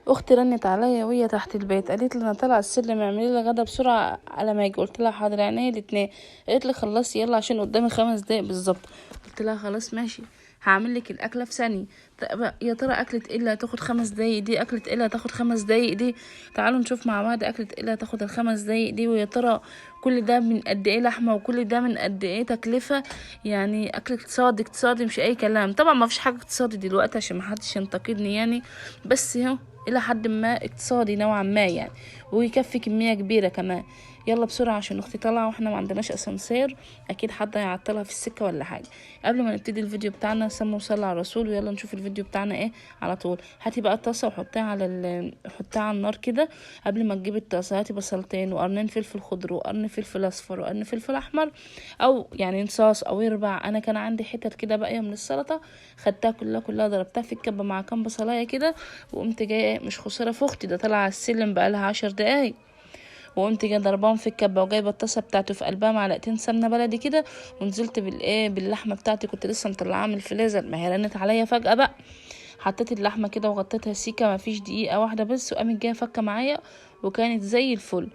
اختي رنت عليا وهي تحت البيت، قالت لي انا طالعه السلم اعملي لي غدا بسرعه على ما يجي. قلت لها حاضر عينيا الاتنين. قالت لي خلصي يلا عشان قدامي 5 دقايق بالظبط. قلت لها خلاص ماشي، هعمل لك الاكله في ثانيه. طب يا ترى اكله ايه اللي هتاخد 5 دقايق دي؟ اكله ايه اللي هتاخد 5 دقايق دي؟ تعالوا نشوف مع بعض اكله ايه اللي هتاخد ال5 دقايق دي. ويا ترى كل ده من قد ايه لحمه، وكل ده من قد ايه تكلفه؟ يعني اكل اقتصادي اقتصادي مش اي كلام. طبعا ما فيش حاجه اقتصادي دلوقتي عشان ما حدش ينتقدني يعني، بس اهو الى حد ما اقتصادي نوعا ما يعني، ويكفي كمية كبيرة كمان. يلا بسرعة عشان اختي طالعة واحنا ما عندناش اسانسير، اكيد حد هيعطلها في السكة ولا حاجة. قبل ما نبتدي الفيديو بتاعنا سموا وصلوا على الرسول، ويلا نشوف الفيديو بتاعنا ايه على طول. هاتي بقى الطاسة وحطيها حطيها على النار كده. قبل ما تجيبي الطاسة هاتي بصلتين وقرنين فلفل خضر وقرن فلفل اصفر وقرن فلفل احمر، او يعني نصاص او يربع. انا كان عندي حتت كده باقية من السلطة، خدتها كلها ضربتها في الكبة مع كام بصلاية كده، وقمت جايه مش خساره في اختي ده طالعه على السلم بقالها 10 دقايق، وقمت جايه ضرباهم في الكبه وجايبه الطاسه بتاعته في قلبها معلقتين سمنه بلدي كده، ونزلت باللحمه بتاعتي كنت لسه مطلعاها من الفريزر. ما هي رنت عليا فجاه بقى. حطيت اللحمه كده وغطيتها سيكه، ما فيش دقيقه واحده بس، وقامت جايه فكه معايا وكانت زي الفل.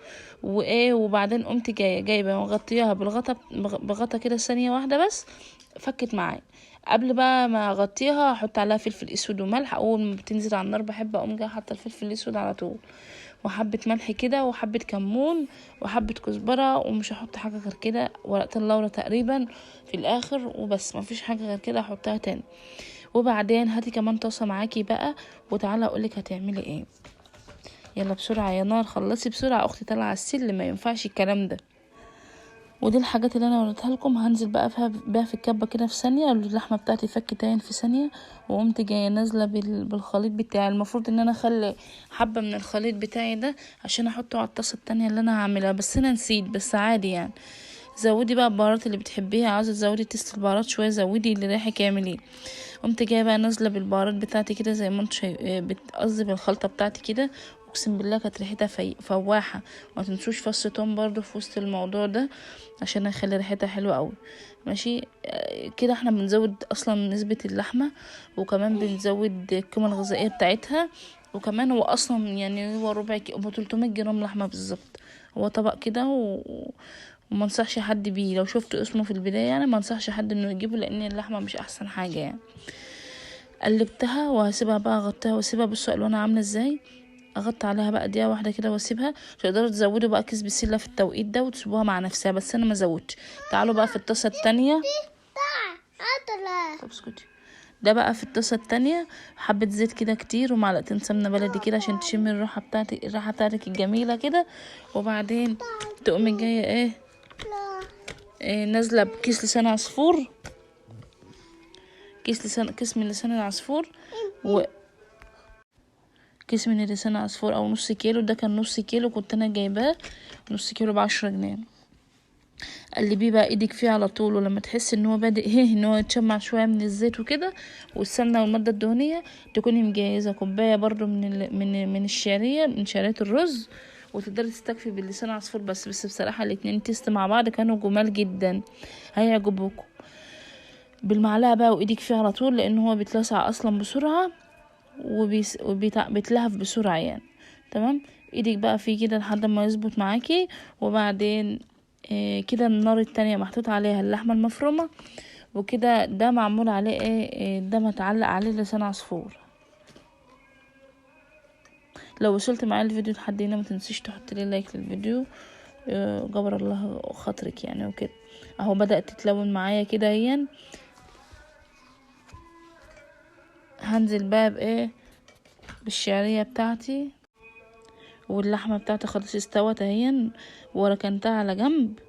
وبعدين قمت جايبه وغطيها بغطا كده ثانيه واحده بس، فكت معايا. قبل بقى ما اغطيها احط عليها فلفل اسود وملح. اول ما بتنزل على النار بحب اقوم جايه حاطه الفلفل الاسود على طول، وحبه ملح كده وحبه كمون وحبه كزبره، ومش هحط حاجه غير كده، ورقه اللورة تقريبا في الاخر وبس، ما فيش حاجه غير كده احطها تاني. وبعدين هاتي كمان طاسه معاكي بقى وتعالى اقولك هتعملي ايه. يلا بسرعه يا نار خلصي بسرعه، اختي طالعه على السلم ما ينفعش الكلام ده. ودي الحاجات اللي انا وريتها لكم. هنزل بقى بيها في الكبه كده في ثانيه، اللحمه بتاعتي فكت عين في ثانيه. وقمت جايه نازله بالخليط بتاعي. المفروض ان انا اخلي حبه من الخليط بتاعي ده عشان احطه على الطاسه التانية اللي انا هعملها، بس انا نسيت، بس عادي يعني. زودي بقى البهارات اللي بتحبيها، عاوزه تزودي تست البهارات شويه زودي، اللي رايحك اعمليه. قمت جايه بقى نازله بالبهارات بتاعتي كده زي ما انتوا قصدي بالخلطه بتاعتي كده. اقسم بالله كانت ريحتها فواحه. وما تنسوش فص توم برضو في وسط الموضوع ده عشان يخلي ريحتها حلوه قوي. ماشي كده احنا بنزود اصلا نسبه اللحمه، وكمان بنزود القيمه الغذائيه بتاعتها. وكمان هو اصلا يعني هو ربع كيلو 300 جرام لحمه بالظبط. هو طبق كده وما انصحش حد بيه. لو شفت اسمه في البدايه يعني ما انصحش حد انه يجيبه، لان اللحمه مش احسن حاجه يعني. قلبتها وهسيبها بقى اغطيها واسيبها. بصوا الوانها عامله ازاي. اغطي عليها بقى دقيقه واحده كده واسيبها. تقدروا تزودوا بقى كيس بسله في التوقيت ده وتسيبوها مع نفسها، بس انا ما زودتش. تعالوا بقى في الطاسه التانية. طب اسكتي. ده بقى في الطاسه التانية حبه زيت كده كتير ومعلقتين سمنه بلدي كده عشان تشمي الراحه بتاعتك الجميله كده. وبعدين تقومي جايه إيه نازله بكيس لسان عصفور، كيس من لسان العصفور، كيس من لسان عصفور او نص كيلو. ده كان نص كيلو كنت انا جايباه، نص كيلو ب10 جنيه. قلبيه بقى ايدك فيه على طول، ولما تحس ان هو بادئ ان هو يتشمع شويه من الزيت وكده والسمنه والماده الدهنيه، تكوني مجهزه كوبايه برضو من الشعريه، من شعريه الرز. وتقدري تستكفي باللسان عصفور بس بصراحه الاتنين تيست مع بعض كانوا جمال جدا، هيعجبوكم. بالمعلقه بقى وايدك فيه على طول، لان هو بيتلسع اصلا بسرعه بيتلهف بسرعة يعني. تمام. ايدك بقى فيه كده لحد ما يظبط معاكي. وبعدين كده النار التانية محطوط عليها اللحمة المفرومة، وكده ده معمول عليه ده متعلق عليه لسان عصفور. لو وصلت معايا الفيديو لحد هنا ما تنسيش تحط لي لايك للفيديو، جبر الله خاطرك يعني. وكده اهو بدأت تتلون معايا كده هي. هنزل بقى بالشعرية بتاعتي، واللحمه بتاعتي خلاص استوت اهي وركنتها على جنب.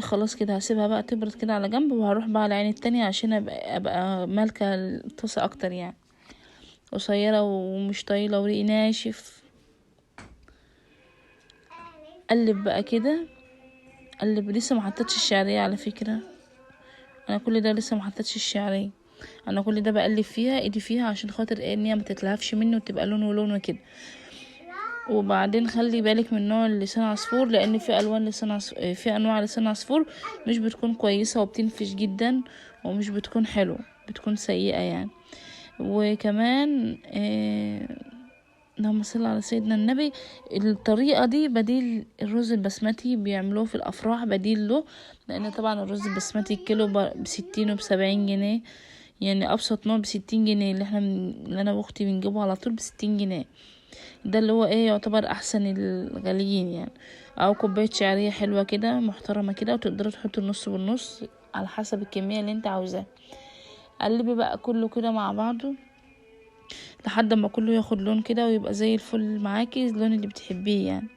خلاص كده هسيبها بقى تبرد كده على جنب، وهروح بقى على العين التانية عشان ابقى مالكة الطاسة اكتر يعني. قصيرة ومش طويلة وريقي ناشف. قلب بقى كده، قلب. لسه ما حطيتش الشعرية على فكرة، انا كل ده لسه ما حطيتش الشعرية. انا كل ده بقلب فيها ايدي فيها عشان خاطر ان هي ما تتلهفش مني وتبقى لونه كده. وبعدين خلي بالك من نوع لسان عصفور، لان في الوان في انواع لسان عصفور مش بتكون كويسه وبتنفش جدا، ومش بتكون حلوه، بتكون سيئه يعني. وكمان اللهم صل على سيدنا النبي. الطريقة دي بديل الرز البسمتي، بيعملوه في الأفراح بديل له، لأن طبعا الرز البسمتي الكيلو ب60 وب70 جنيه، يعني أبسط نوع ب60 جنيه، اللي أنا وأختي بنجيبه على طول ب60 جنيه. ده اللي هو يعتبر أحسن الغاليين يعني. أو كوباية شعرية حلوة كده محترمة كده، وتقدروا تحطوا النص بالنص على حسب الكمية اللي انت عاوزاها. قلبي بقى كله كده مع بعضه لحد ما كله ياخد لون كده ويبقى زي الفل معاكي، اللون اللي بتحبيه يعني.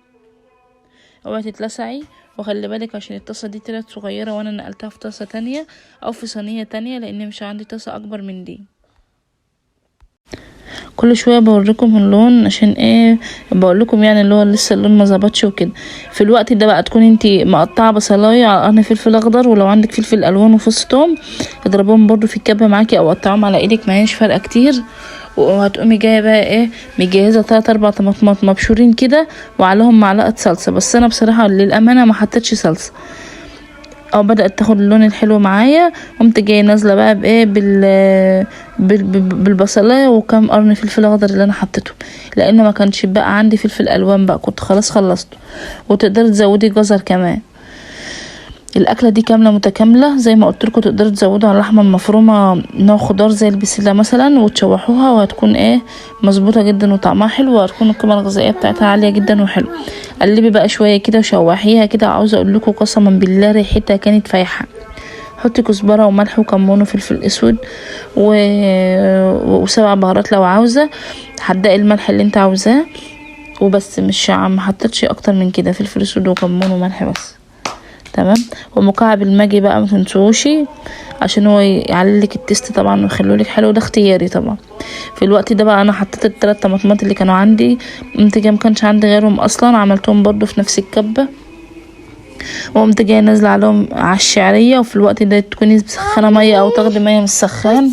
اوعي تتلسعي، وخلي بالك عشان الطاسه دي طلعت صغيره وانا نقلتها في طاسه تانية او في صينيه تانية، لان مش عندي طاسه اكبر من دي. كل شويه بوريكم اللون عشان بقول لكم يعني اللي هو لسه اللون ما ظبطش وكده. في الوقت ده بقى تكون انتي مقطعه بصلايه على قرن فلفل اخضر، ولو عندك فلفل الوان وفص توم اضربهم برضو في الكبه معاكي او قطعهم على ايدك، ما هيش فارقه كتير. وهتقومي جايه بقى مجهزه 3-4 طماطمات مبشورين كده، وعليهم معلقه صلصه. بس انا بصراحه للامانه ما حطيتش صلصه، او بدات تاخد اللون الحلو معايا. قمت جايه نازله بقى بالبصلايه وكم قرن فلفل اخضر اللي انا حطيته، لان ما كانش بقى عندي فلفل الوان بقى، كنت خلاص خلصته. وتقدري تزودي جزر كمان. الاكله دي كامله متكامله زي ما قلت لكم. تقدروا تزودوا على اللحمه المفرومه نوع خضار زي البسله مثلا وتشوحوها، وهتكون مظبوطه جدا وطعمها حلو، وهتكون القيمه الغذائيه بتاعتها عاليه جدا وحلو. قلبي بقى شويه كده وشوحيها كده. عاوزه اقول لكم قسما بالله ريحتها كانت فايحه. حطي كزبره وملح وكمون وفلفل اسود و7 بهارات لو عاوزه. حدقي الملح اللي انت عاوزاه وبس، مش ما حطيتش اكتر من كده، فلفل اسود وكمون وملح بس. تمام. ومكعب الماجي بقى متنسوشي، عشان هو يعللك التست طبعا ويخلولك حلو، ده اختياري طبعا. في الوقت ده بقى انا حطيت ال3 طماطمات اللي كانوا عندي، قمت جايه مكانش عندي غيرهم اصلا، عملتهم برضو في نفس الكبه، وقمت جايه نازله عليهم على الشعريه. وفي الوقت ده تكوني مسخنه ميه او تاخدي ميه من السخان.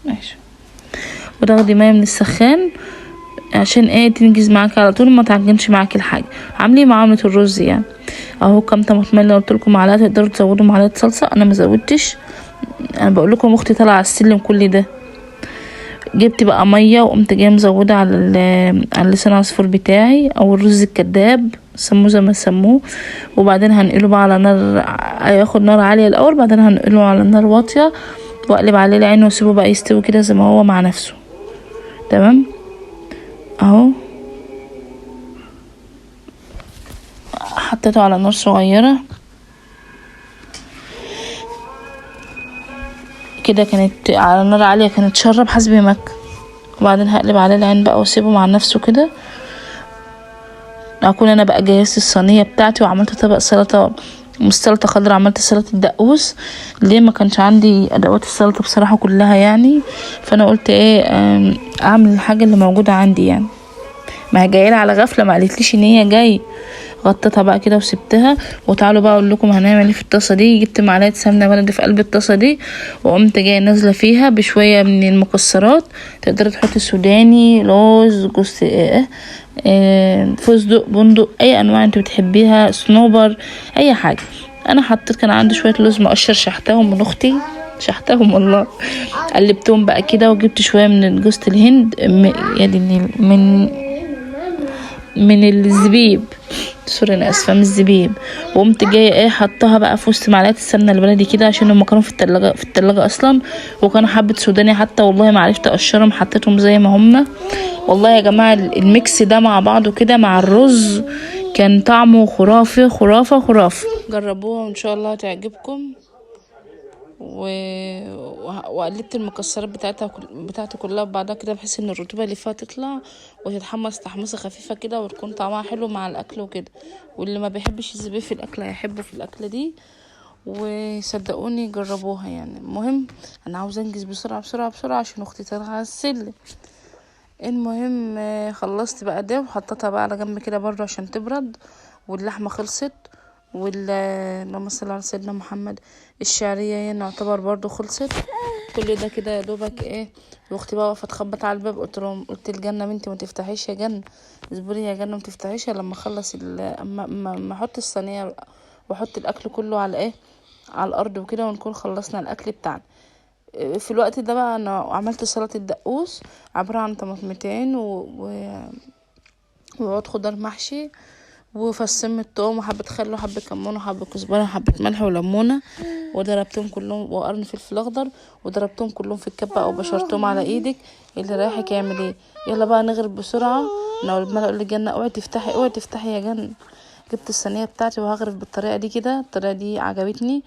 ماشي. وتاخدي ميه من السخان عشان تنجز معاكي على طول، ما تعجنش معاكي الحاجه. عامليه معامله الرز يعني. اهو كام طماطم اللي قلت لكم معلقه، تقدروا تزودوا معلقه صلصه، انا ما زودتش. انا بقول لكم اختي طالعه على السلم كل ده. جبت بقى ميه وقمت جايه مزوده على لسان العصفور بتاعي او الرز الكداب، سموه زي ما سموه. وبعدين هنقله بقى على نار، هياخد نار عاليه الاول، بعدين هنقله على نار واطيه، واقلب عليه العين واسيبه بقى يستوي كده زي ما هو مع نفسه. تمام. اهو حطيته على نار صغيره كده، كانت على نار عاليه، كانت شرب حسبي مك. وبعدين هقلب عليه العين بقى واسيبه مع نفسه كده. اكون انا بقى جهزت الصينيه بتاعتي وعملت طبق سلطه، مش سلطه خضراء، عملت سلطه دقوس. ليه؟ ما كانش عندي ادوات السلطه بصراحه كلها يعني، فانا قلت اعمل الحاجه اللي موجوده عندي يعني. ما هي جايه على غفله، ما قالتليش ان هي جاي. غطيتها بقى كده وسبتها. وتعالوا بقى اقول لكم هنعمل ايه في الطاسه دي. جبت معلقه سمنه بلدي في قلب الطاسه دي، وقمت جايه نازله فيها بشويه من المكسرات. تقدري تحطي سوداني، لوز، جوز، فستق، بندق، اي انواع انت بتحبيها، صنوبر، اي حاجه. انا حطيت، كان عندي شويه لوز مقشر شحتهم من اختي، شحتهم والله. قلبتهم بقى كده، وجبت شويه من جوز الهند، يعني من الزبيب، سوري انا اسفه، من الزبيب. وقمت جايه حطها بقى في وسط معلقه السمنه البلدي كده، عشان هم كانوا في التلاجة اصلا. وكانوا حبه سوداني حتى، والله ما عرفت اقشرهم، حطيتهم زي ما هم. والله يا جماعه الميكس ده مع بعضه كده مع الرز كان طعمه خرافي، خرافه خرافه. جربوها وان شاء الله تعجبكم. وقلبت المكسرات بتاعتي كلها ببعضها كده، بحيث ان الرطوبه اللي فيها تطلع وتتحمص تحميصه خفيفه كده، وتكون طعمها حلو مع الاكل وكده. واللي ما بيحبش الزبيب في الاكله هيحبه في الاكله دي، وصدقوني جربوها يعني. المهم انا عاوزه انجز بسرعه بسرعه بسرعه عشان اختي طالعه على السلم. المهم خلصت بقى ده وحطيتها بقى على جنب كده برضو عشان تبرد. واللحمه خلصت، اللهم صل على سيدنا محمد. الشعريه هنا يعتبر برضو خلصت. كل ده كده يا دوبك واختي بقى واقفه تخبط على الباب. قلت الجنه بنتي ما تفتحيش يا جنه، اصبري يا جنه ما تفتحيش لما اخلص اما احط الصينيه واحط الاكل كله على على الارض وكده، ونكون خلصنا الاكل بتاعنا. في الوقت ده بقى انا عملت سلطة الدقوس، عبارة عن طماطمتين وعود خضار محشي وفصين من التوم وحبة خل وحبة كمون وحبة كزبرة وحبة ملح وليمونة، وضربتهم كلهم وقرن فلفل اخضر وضربتهم كلهم في الكبة او بشرتهم على ايدك. اللي رايحك يعمل ايه؟ يلا بقى نغرب بسرعة. انا اول ما اقول لجنة اوعي تفتحي اوعي تفتحي يا جنة. جبت الصينية بتاعتي وهغرف بالطريقة دي كده. الطريقة دي عجبتني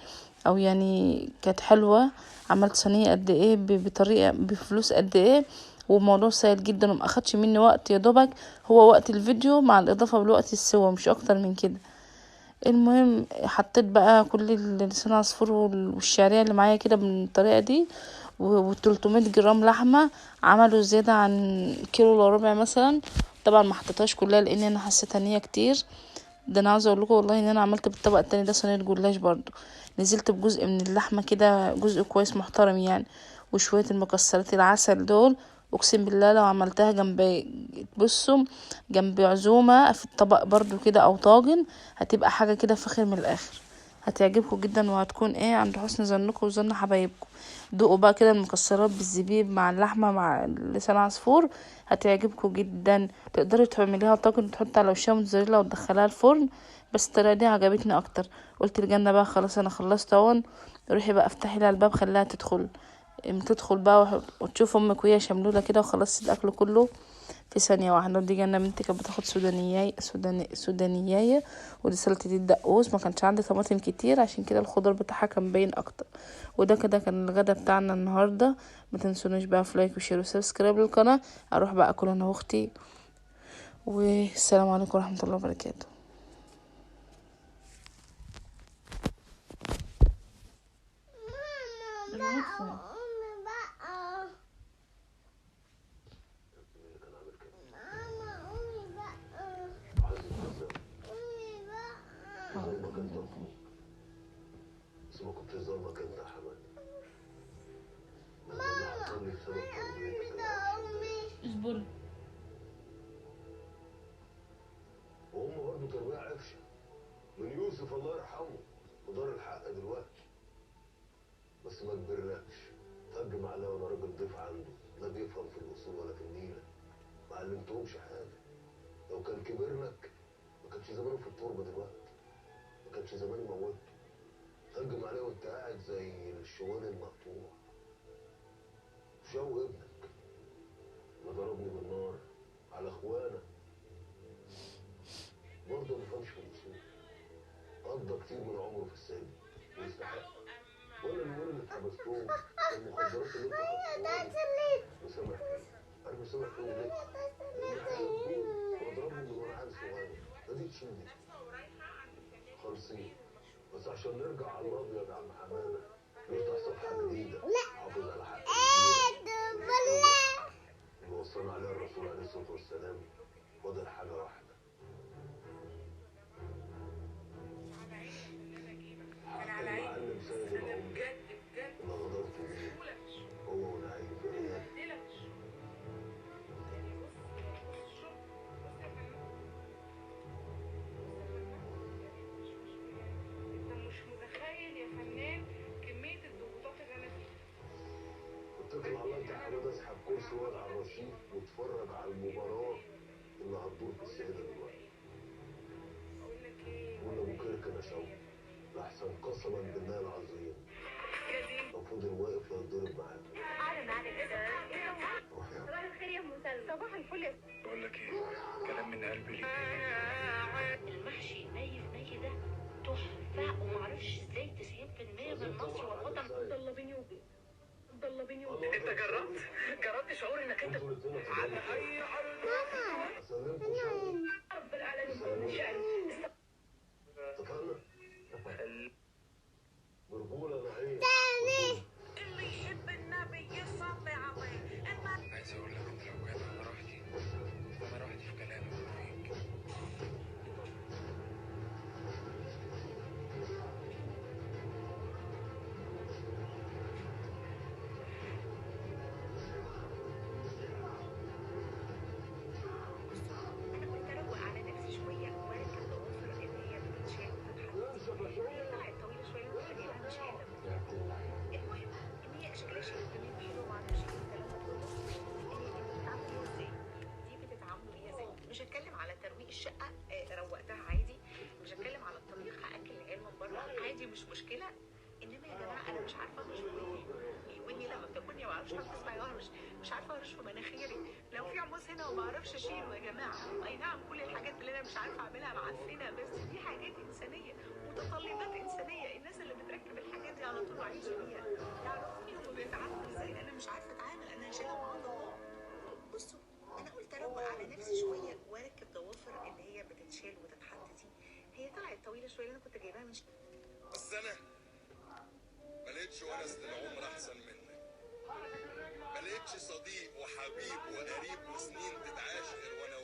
او يعني كانت حلوة. عملت صينية قد ايه بطريقة بفلوس قد ايه، وموضوع سهل جدا ومأخدش مني وقت، يا دوبك هو وقت الفيديو مع الاضافة لوقت السوا مش اكتر من كده. المهم حطيت بقى كل لسان عصفور والشعرية اللي معايا كده بالطريقة دي، و300 جرام لحمة عملوا زيادة عن كيلو الا ربع مثلا. طبعا ما حطيتهاش كلها لان انا حسيت ان هي كتير. ده انا عاوزه اقول لكم والله ان انا عملت بالطبق التاني ده صينيه جلاش برضو. نزلت بجزء من اللحمه كده، جزء كويس محترم يعني، وشويه المكسرات العسل دول. اقسم بالله لو عملتها جنب، بصوا، جنب عزومه في الطبق برضو كده او طاجن، هتبقى حاجه كده فخر من الاخر. هتعجبكم جدا وهتكون ايه عند حسن ظنكم وظن حبايبكم. دوقوا بقى كده المكسرات بالزبيب مع اللحمه مع لسان عصفور، هتعجبكم جدا. تقدري تعمليها طاجن تحطي على وشها موتزاريلا وتدخليها الفرن، بس الطريقه دي عجبتني اكتر. قلت لجنة بقى خلاص انا خلصت اهون، روحي بقى افتحي لها الباب خليها تدخل. تدخل بقى وتشوف امك وهي شملوله كده وخلصت الاكل كله في ثانيه واحده. ودي جنة بنتي كانت بتاخد سودانيايه. ودي سلطه الدقوس، ما كانش عندي طماطم كتير عشان كده الخضار بتاعها كان باين اكتر. وده كده كان الغدا بتاعنا النهارده. ما تنسونوش بقى في لايك وشير وسبسكرايب للقناه. اروح بقى اكل انا واختي، والسلام عليكم ورحمه الله وبركاته. بس ما كنتش ظلمك انت يا حماد. لما اللي حصل لي بسبب تربيتك العفشه اصبري. وهم برضه تربيه عفشه من يوسف الله يرحمه ودار الحق دلوقتي. بس ما كبرناش. ترجم عليا وانا راجل ضيف عنده لا بيفهم في الاصول ولا في النيله. ما علمتهمش حاجه. لو كان كبرنك ما كانش زمانه في التربه دلوقتي. ما كانش زماني موته. ترجم عليا وانت قاعد زي الشوال المقطوع. شو ابنك ما ضربني بالنار على اخوانا. برضه ما فهمش في الاصول. قضى كتير من عمره في السجن ويستحق. ولا اليومين اللي اتحبستهم والمخدرات اللي انتوا حطيتوها مسامح فيهم. عارف مسامح فيهم ليه؟ لان هيردوني واضربهم من وانا عيل صغير. فدي تشيل دي. خالصين. بس عشان نرجع على الابيض يا عم حماده، نفتح صفحه جديده نحافظ على حق اللي وصانا عليها الرسول عليه الصلاه والسلام. فاضل حاجه واحده. حق المعلم سيد العمر اللي غدرته بيه هو ونعيم في عياده. اتكل على الله انت يا حماد. اسحب كرسي واقعد على الرصيف واتفرج على المباراه اللي هتدور في السيده دلوقتي. قول لابو كركن يا شوقي لحسن قسما بالله العظيم لو فضل واقف هيتضرب معاك. صباح الخير يا مسلم. صباح الفل. بقول لك ايه، كلام من قلبي ليك. المحشي ني في ني ده تحفه، ومعرفش ازاي 90% من مصر والوطن ضلبيني انت جربت شعور انك انت على اي عرض. اسلمكم شوقي رب العالمين اتفقنا. برجوله نعيم اللي يحب النبي يصلي عليه. عايز اقول لك ان لو كان على راحتي ما راحتي في كلامي فيك. الشقه روقتها عادي. مش هتكلم على الطبيخ، هاكل العيال من بره عادي مش مشكله. انما يا جماعه انا مش عارفه اهرش في ودني لما بتاكلني، ما بعرفش اسمع يهرش، مش عارفه اهرش في مناخيري، لو في عموس هنا وما اعرفش اشيله يا جماعه. اي نعم كل الحاجات اللي انا مش عارفه اعملها معفنه، بس دي حاجات انسانيه، متطلبات انسانيه. الناس اللي بتركب الحاجات دي على طول وعايشه بيها يعرفوني هم بيتعاملوا ازاي. انا مش عارفه اتعامل، انا هشيلها مع الله. بصوا انا قلت اروق على نفسي شويه واركب ضوافر اللي هي بتتشال وتتحط دي، هي طلعت طويله شويه اللي انا كنت جايباها من بس انا ما لقيتش ونس للعمر احسن منك، ما لقيتش صديق وحبيب وقريب وسنين تتعاش غير وانا